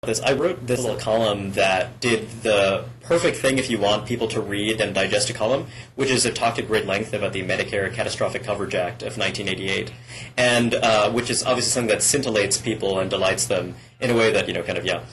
this. I wrote this little column that did the perfect thing if you want people to read and digest a column, which is it talked at great length about the Medicare Catastrophic Coverage Act of 1988, and which is obviously something that scintillates people and delights them in a way that, kind of, yeah.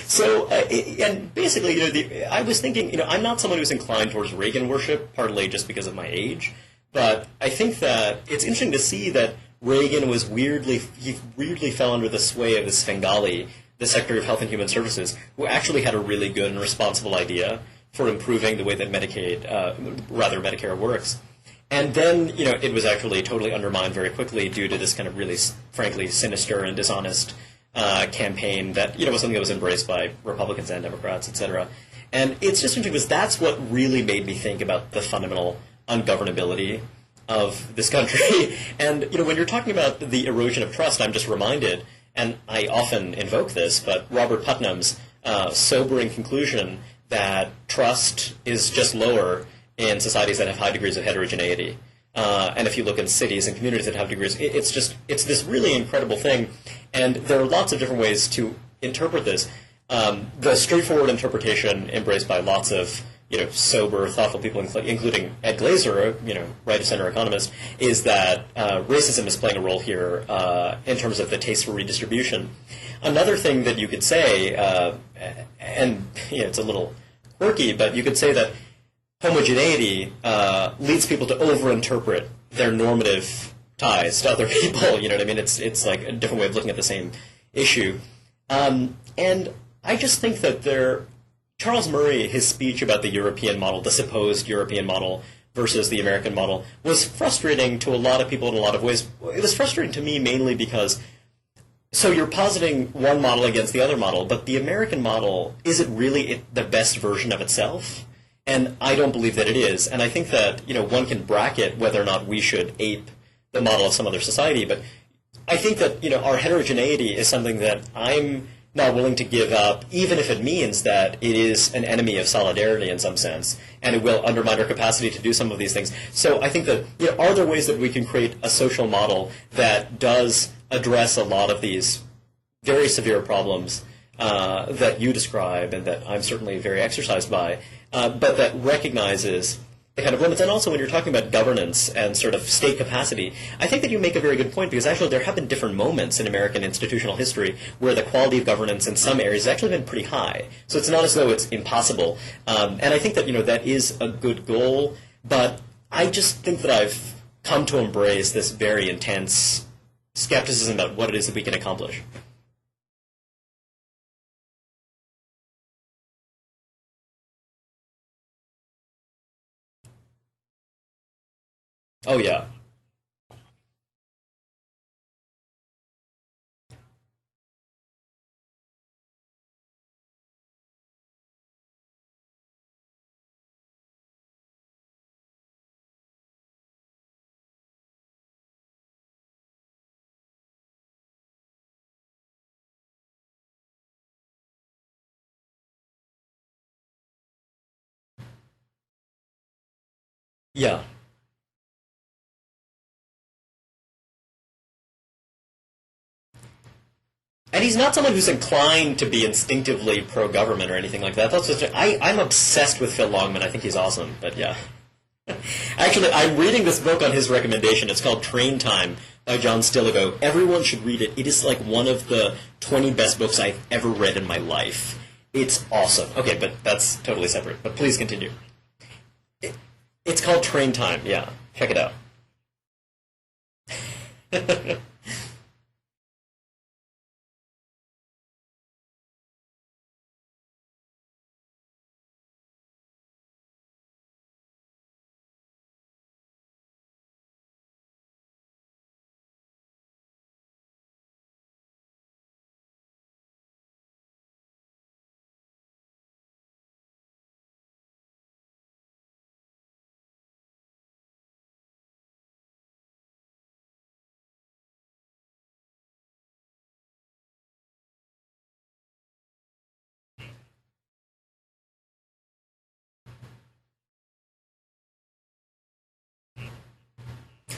So, and basically, I was thinking, I'm not someone who's inclined towards Reagan worship, partly just because of my age, but I think that it's interesting to see that Reagan was weirdly fell under the sway of the Svengali, the Secretary of Health and Human Services, who actually had a really good and responsible idea for improving the way that Medicare works. And then, it was actually totally undermined very quickly due to this kind of really, frankly, sinister and dishonest campaign that, was something that was embraced by Republicans and Democrats, etc. And it's just interesting because that's what really made me think about the fundamental ungovernability of this country. And, when you're talking about the erosion of trust, I'm just reminded, and I often invoke this, but Robert Putnam's sobering conclusion that trust is just lower in societies that have high degrees of heterogeneity. And if you look in cities and communities that have degrees, it's this really incredible thing. And there are lots of different ways to interpret this. The straightforward interpretation embraced by lots of sober, thoughtful people, including Ed Glazer, right-of-center economist, is that racism is playing a role here in terms of the taste for redistribution. Another thing that you could say, and it's a little quirky, but you could say that homogeneity leads people to overinterpret their normative ties to other people. You know what I mean? It's like a different way of looking at the same issue. And I just think that Charles Murray, his speech about the European model, the supposed European model versus the American model, was frustrating to a lot of people in a lot of ways. It was frustrating to me mainly because, so you're positing one model against the other model, but the American model, is it really the best version of itself? And I don't believe that it is. And I think that, one can bracket whether or not we should ape the model of some other society, but I think that, our heterogeneity is something that I'm not willing to give up, even if it means that it is an enemy of solidarity in some sense, and it will undermine our capacity to do some of these things. So I think that, are there ways that we can create a social model that does address a lot of these very severe problems that you describe and that I'm certainly very exercised by, but that recognizes the kind of limits. And also when you're talking about governance and sort of state capacity, I think that you make a very good point, because actually there have been different moments in American institutional history where the quality of governance in some areas has actually been pretty high. So it's not as though it's impossible. And I think that, that is a good goal, but I just think that I've come to embrace this very intense skepticism about what it is that we can accomplish. Oh, yeah. Yeah. And he's not someone who's inclined to be instinctively pro-government or anything like that. I'm obsessed with Phil Longman. I think he's awesome, but yeah. Actually, I'm reading this book on his recommendation. It's called Train Time by John Stiligo. Everyone should read it. It is like one of the 20 best books I've ever read in my life. It's awesome. Okay, but that's totally separate. But please continue. It's called Train Time, yeah. Check it out.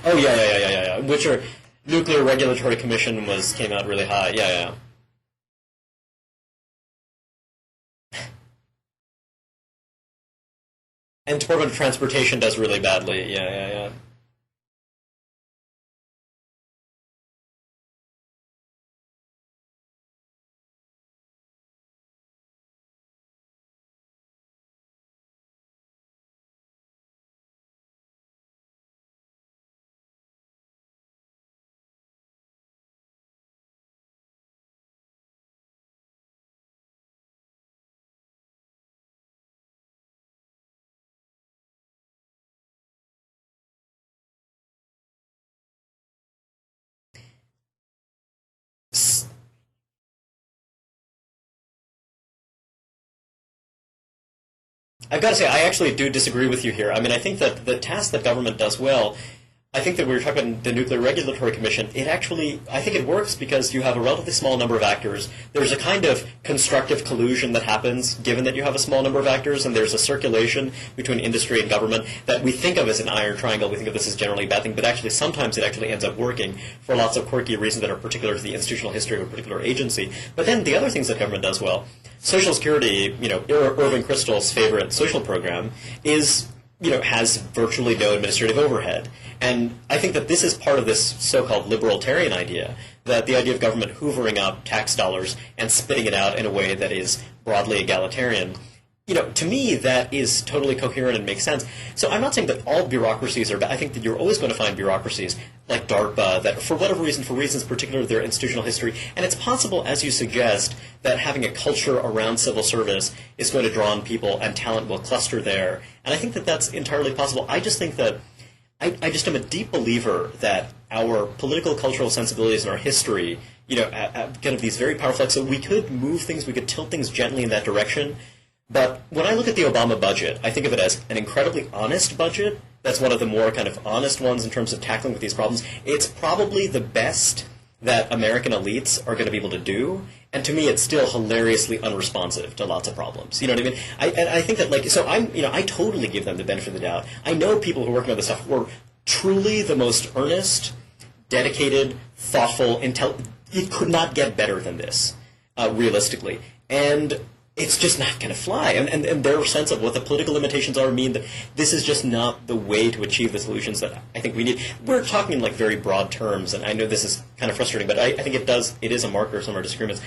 Oh yeah. Which are Nuclear Regulatory Commission came out really high. Yeah. And Department of Transportation does really badly. Yeah. I've got to say, I actually do disagree with you here. I mean, I think that the task that government does well, I think that we were talking about the Nuclear Regulatory Commission, I think it works because you have a relatively small number of actors. There's a kind of constructive collusion that happens given that you have a small number of actors, and there's a circulation between industry and government that we think of as an iron triangle. We think of this as generally a bad thing, but actually sometimes it actually ends up working for lots of quirky reasons that are particular to the institutional history of a particular agency. But then the other things that government does well, Social Security, Irving Kristol's favorite social program, has virtually no administrative overhead. And I think that this is part of this so-called libertarian idea, that the idea of government hoovering up tax dollars and spitting it out in a way that is broadly egalitarian. To me, that is totally coherent and makes sense. So I'm not saying that all bureaucracies are bad. I think that you're always going to find bureaucracies like DARPA that, for whatever reason, for reasons particular to their institutional history, and it's possible, as you suggest, that having a culture around civil service is going to draw on people and talent will cluster there. And I think that that's entirely possible. I just think that I just am a deep believer that our political, cultural sensibilities and our history, kind of these very powerful, so we could move things, we could tilt things gently in that direction. But when I look at the Obama budget, I think of it as an incredibly honest budget. That's one of the more kind of honest ones in terms of tackling with these problems. It's probably the best that American elites are going to be able to do, and to me, it's still hilariously unresponsive to lots of problems. You know what I mean? I think that I totally give them the benefit of the doubt. I know people who are working on this stuff who are truly the most earnest, dedicated, thoughtful, it could not get better than this, realistically, and it's just not going to fly. And their sense of what the political limitations are mean that this is just not the way to achieve the solutions that I think we need. We're talking in very broad terms, and I know this is kind of frustrating, but I think it is a marker of some of our disagreements.